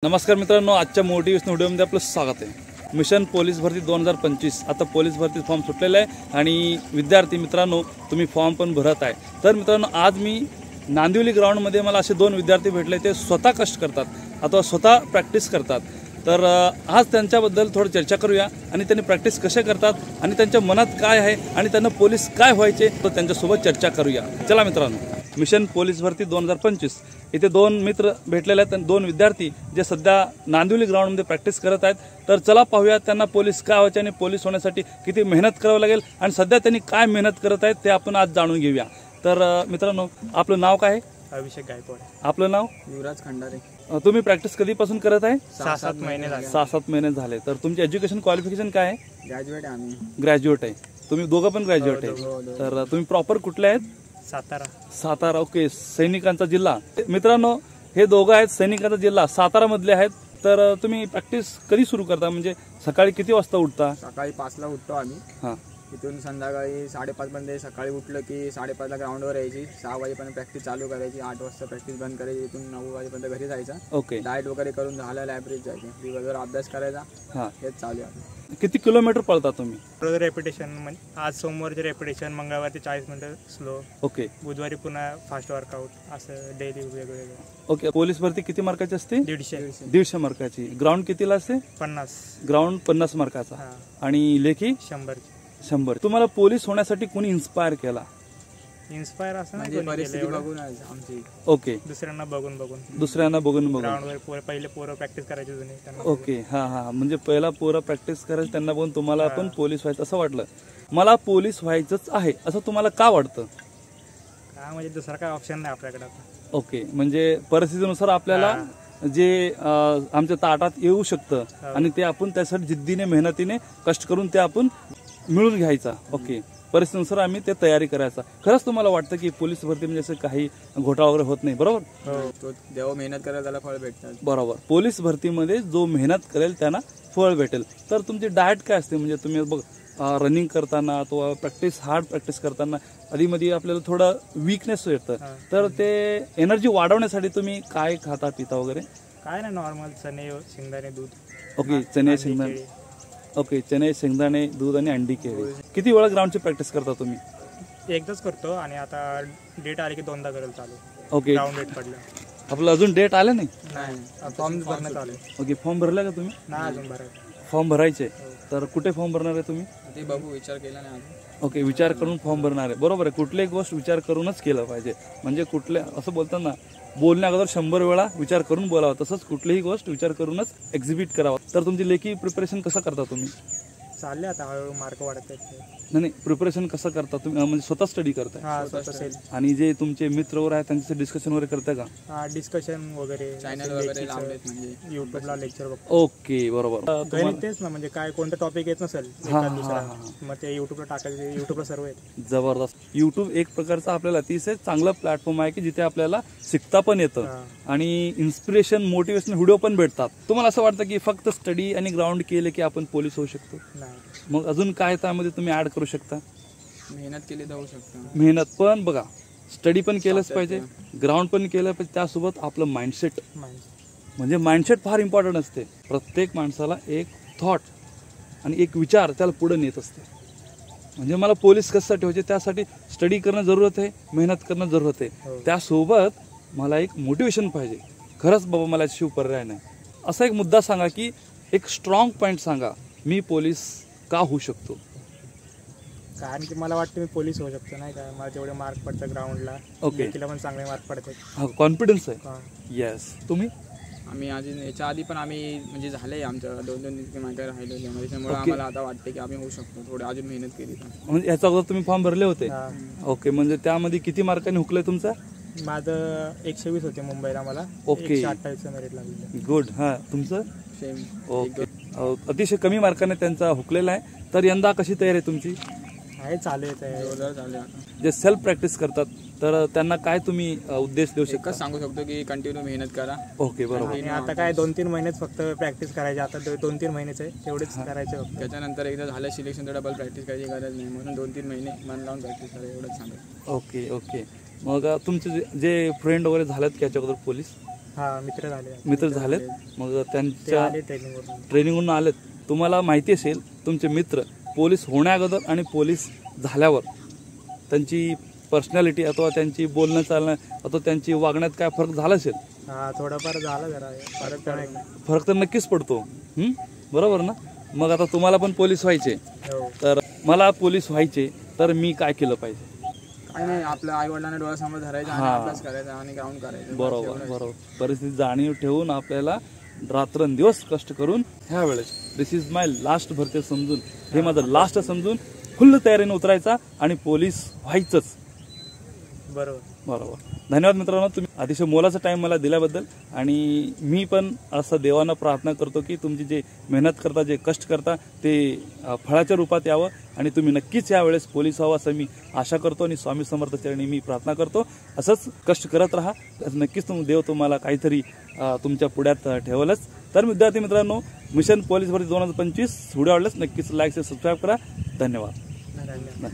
नमस्कार मित्रांनो, आजच्या मोटिवेशनल व्हिडिओमध्ये आपलं स्वागत आहे। मिशन पोलीस भरती 2025 आता पोलीस भरती फॉर्म सुटलेला आहे आणि विद्यार्थी मित्रांनो तुम्ही फॉर्म पण भरत आहे। तर मित्रांनो आज मी नांदिवली ग्राउंडमध्ये मला असे दोन विद्यार्थी भेटले, ते स्वतः कष्ट करतात अथवा स्वतः प्रॅक्टिस करतात। तर आज त्यांच्याबद्दल थोडी चर्चा करूया आणि त्यांनी प्रॅक्टिस कसे करतात आणि त्यांच्या मनात काय आहे आणि त्यांना पोलीस काय व्हायचे तर त्यांच्यासोबत चर्चा करूया। चला मित्रांनो, मिशन पोलीस भरती 2025 इथे दोन मित्र भेटलेले आहेत, दोन विद्यार्थी जे सध्या नांदिवली ग्राउंडमध्ये प्रॅक्टिस करत आहेत। तर चला पाहूया त्यांना पोलीस काय व्हायचे आणि पोलीस होण्यासाठी किती मेहनत करावी लागेल आणि सध्या त्यांनी काय मेहनत करत आहेत ते आपण आज जाणून घेऊया। तर मित्रांनो, आपलं नाव काय आहे? अभिषेक गायकवाड। आपलं नाव? युवराज खंडारे। तुम्ही प्रॅक्टिस कधीपासून करत आहे? 6-7 महिने झाले। 6-7 महिने झाले। तर तुमची एज्युकेशन क्वालिफिकेशन काय आहे? ग्रॅज्युएट आहे आम्ही। ग्रॅज्युएट आहे तुम्ही दोघं पण ग्रॅज्युएट आहे। तर तुम्ही प्रॉपर कुठले आहेत? सातारा। ओके, सैनिकांचा जिल्हा। मित्रांनो, हे दोघं आहेत सैनिकांचा जिल्हा सातारा मधले आहेत। तर तुम्ही प्रॅक्टिस कधी सुरू करता, म्हणजे सकाळी किती वाजता उठता? सकाळी 5 ला उठतो आम्ही। हां, इथून संध्याकाळी 5:30 पर्यंत सकाळी उठलं की 5:30 ला ग्राउंडवर यायची, 6 वाजेपर्यंत प्रॅक्टिस चालू करायची, 8 वाजता प्रॅक्टिस बंद करायची, इथून 9 वाजेपर्यंत घरी जायचं। ओके, डाएट वगैरे करून झाला लायब्ररीत जायचं, दिवसभर अभ्यास करायचा। हां, हेच चालू आहे। किती किलोमीटर पळता तुम्ही? रोज रेपिटेशन, म्हणजे आज सोमवारचे रेपिटेशन, मंगळवारचे 40 मिनिटं स्लो, ओके, बुधवारी पुन्हा फास्ट वर्कआउट, असं डेली वेगवेगळं। ओके, पोलीस भरती किती मार्काची असते? 150 मार्काची। ग्राउंड कितीला असते? 50। ग्राउंड 50 मार्काचा आणि लेखी 100। तुम्हाला पोलीस होण्यासाठी कोणी इन्स्पायर केला? इन्स्पायर असं म्हणजे परिस्थिती बघून आमची। ओके, दुसऱ्यांना बघून पहिले पोरं प्रॅक्टिस करायचे जुने त्यांना। ओके, हा, म्हणजे पहिला पोरं प्रॅक्टिस करायचं त्यांना बघून तुम्हाला पण पोलीस व्हायचं असं वाटलं। मला पोलीस व्हायचंच आहे असं तुम्हाला का वाटतं? का म्हणजे दुसरा काय ऑप्शन नाही आपल्याकडे आता। ओके, म्हणजे परिस्थितीनुसार आपल्याला जे आमच्या ताटात येऊ शकतं आणि ते आपण त्यासाठी जिद्दीने मेहनतीने कष्ट करून ते आपण मिळून घ्यायचा। ओके, परिस्थितीनुसार आम्ही ते तयारी करायचा। खरंच तुम्हाला वाटतं की पोलीस भरती म्हणजे असं काही घोटाळा वगैरे होत नाही, बरोबर? तो जेव्हा मेहनत करेल त्याला फळ भेटतात। बरोबर, पोलीस भरतीमध्ये जो मेहनत करेल त्यांना फळ भेटेल। तर तुमची डाएट काय असते? म्हणजे तुम्ही बघ रनिंग करताना तो हार्ड प्रॅक्टिस करताना आधीमध्ये आपल्याला थोडं वीकनेस येतं, तर ते एनर्जी वाढवण्यासाठी तुम्ही काय खाता पिता वगैरे? काय नाही, नॉर्मल चणे, शेंगदाणे, दूध। ओके, चणे, शेंगदाणे। ओके, चणे, शेंगदाणे, दूध आणि अंडी, केळी। किती वेळा ग्राउंडची प्रॅक्टिस करता तुम्ही? एकदाच करतो आणि आता डेट आली की 2दा करेल चालू। ओके, ग्राउंड डेट पडलं आपलं अजून डेट आलं नाही? फॉर्म भरणं चालू। ओके, फॉर्म भरला का तुम्ही? नाही, अजून भरायचं। फॉर्म भरायचे, तर कुठे फॉर्म भरणार आहे तुम्ही? ते बघू, विचार केला नाही अजून। ओके, विचार करून फॉर्म भरणार आहे, बरोबर आहे। कुठलीही गोष्ट विचार करूनच केलं पाहिजे, म्हणजे कुठले असं बोलतात ना, बोलण्या अगोदर 100 वेळा विचार करून बोलावं, तसंच कुठलीही गोष्ट विचार करूनच एक्झिबिट करावं। तर तुमची लेखी प्रिपरेशन कसं करता तुम्ही? चालले आता हळूहळू, मार्क वाढत आहेत। नाही, प्रिपरेशन कसं करता तुम्ही? म्हणजे स्वतः स्टडी करताय आणि जे तुमचे मित्र वगैरे आहेत त्यांचे डिस्कशन वगैरे करताय का? डिस्कशन वगैरे, चॅनल वगैरे लावलेत, म्हणजे युट्यूबला लेक्चर। ओके, बरोबर। तेच ना, म्हणजे काय कोणतं टॉपिक येत नसेल मग ते युट्यूबला टाकायचे, युट्यूबला सर्व येत। जबरदस्त। युट्यूब एक प्रकारचा आपल्याला अतिशय चांगला प्लॅटफॉर्म आहे की जिथे आपल्याला शिकता पण येतं आणि इन्स्पिरेशन, मोटिवेशनल व्हिडिओ पण भेटतात। तुम्हाला असं वाटतं की फक्त स्टडी आणि ग्राउंड केले की आपण पोलीस होऊ शकतो? मग अजून काय त्यामध्ये तुम्ही ऍड करू शकता? मेहनत केली तर होऊ शकतं। मेहनत पण बघा, स्टडी पण केलंच पाहिजे, ग्राउंड पण केलं पाहिजे, त्यासोबत आपलं माइंडसेट, म्हणजे माइंडसेट फार इम्पॉर्टंट असते। प्रत्येक माणसाला एक थॉट आणि एक विचार त्याला पुढे नेत असते। म्हणजे मला पोलीस कशासाठी व्हायचे, त्यासाठी स्टडी करणं जरूरत आहे, मेहनत करणं जरूरत आहे, त्यासोबत मला एक मोटिवेशन पाहिजे। खरंच बाबा मला शिव पर्याय नाही, असा एक मुद्दा सांगा की एक स्ट्रॉंग पॉईंट सांगा, मी पोलीस का होऊ शकतो? कारण की मला वाटतं मी पोलीस होऊ शकतो, नाही का? मला तेवढे मार्क पडतात ग्राउंडला। ओके, तिला पण चांगले मार्क पडतात। हा, कॉन्फिडन्स आहे। येस, तुम्ही? आम्ही अजून याच्या आधी पण आम्ही म्हणजे झाले आमच्या 2-3 मार्क राहिलेले, त्याच्यामुळे आम्हाला आता वाटते की आम्ही होऊ शकतो, थोडे अजून मेहनत केली तर। म्हणजे याचा अगोदर तुम्ही फॉर्म भरले होते? ओके, म्हणजे त्यामध्ये किती मार्कांनी हुकले तुमचा? माझं 120 होते मुंबईला मला। ओके, 128 मेरिट लागले। गुड। हा, तुमचं? सेम। ओके, अतिशय कमी मार्काने त्यांचा हुकलेला आहे। तर यंदा कशी तयारी आहे तुमची? आहे, चालू आहे। जे सेल्फ प्रॅक्टिस करतात तर त्यांना काय तुम्ही उद्देश देऊ शकता? सांगू शकतो की कंटिन्यू मेहनत करा। ओके, बरोबर। आणि आता काय 2-3 महिनेच फक्त प्रॅक्टिस करायची, आता 2-3 महिनेच आहे, तेवढेच करायचं फक्त। त्याच्यानंतर एकदा झालं सिलेक्शन तर डबल प्रॅक्टिस करायची गरज नाही, म्हणून 2-3 महिने मन लावून प्रॅक्टिस करा, एवढंच सांगा। Okay, okay. मग तुमचे जे फ्रेंड वगैरे झालेत की याच्या अगोदर पोलीस? हा मित्र झाले मित्र झालेत. मग ते त्यांच्या आले ट्रेनिंगवरून. ट्रेनिंगवरून आलेत. तुम्हाला माहिती असेल तुमचे मित्र पोलीस होण्याअगोदर आणि पोलीस झाल्यावर त्यांची पर्सनॅलिटी अथवा त्यांची बोलणं चालणं अथवा त्यांची वागण्यात काय फरक झाला असेल? हा थोडाफार झाला जरा फरक तर नाही. फरक तर नक्कीच पडतो. बरोबर ना? मग आता तुम्हाला पण पोलीस व्हायचे, हो तर मला पोलीस व्हायचे तर मी काय केलं पाहिजे? काय नाही, आपल्या आई वडिलांना डोळ्यासमोर धरायचं आणि हा. अभ्यास करायचा आणि ग्राउंड करायचं. बरोबर बरोबर. परिस्थिती जाणीव ठेवून आपल्याला रात्रंदिवस कष्ट करून ह्या वेळेस दिस इज माय लास्ट भरती समजून, हे माझं लास्ट समजून फुल्ल तयारीने उतरायचा आणि पोलीस व्हायचंच. बरोबर. बरोबर. धन्यवाद मित्रांनो, तुम्ही अतिशय मोलाचा टाइम मला दिल्याबद्दल. आणि मी पण असं देवानं प्रार्थना करतो की तुमची जे मेहनत करता, जे कष्ट करता ते फळाच्या रूपात यावं आणि तुम्ही नक्कीच यावेळेस पोलीस व्हावं असं मी आशा करतो आणि स्वामी समर्थ चरणी मी प्रार्थना करतो. असंच कष्ट करत राहा, नक्कीच देव तुम्हाला काहीतरी तुमच्या पुढ्यात ठेवलंच. तर विद्यार्थी मित्रांनो, मिशन पोलीस भरती 2025 व्हिडिओ आवडल्यास नक्कीच लाईक आणि सबस्क्राईब करा. धन्यवाद. धन्यवाद.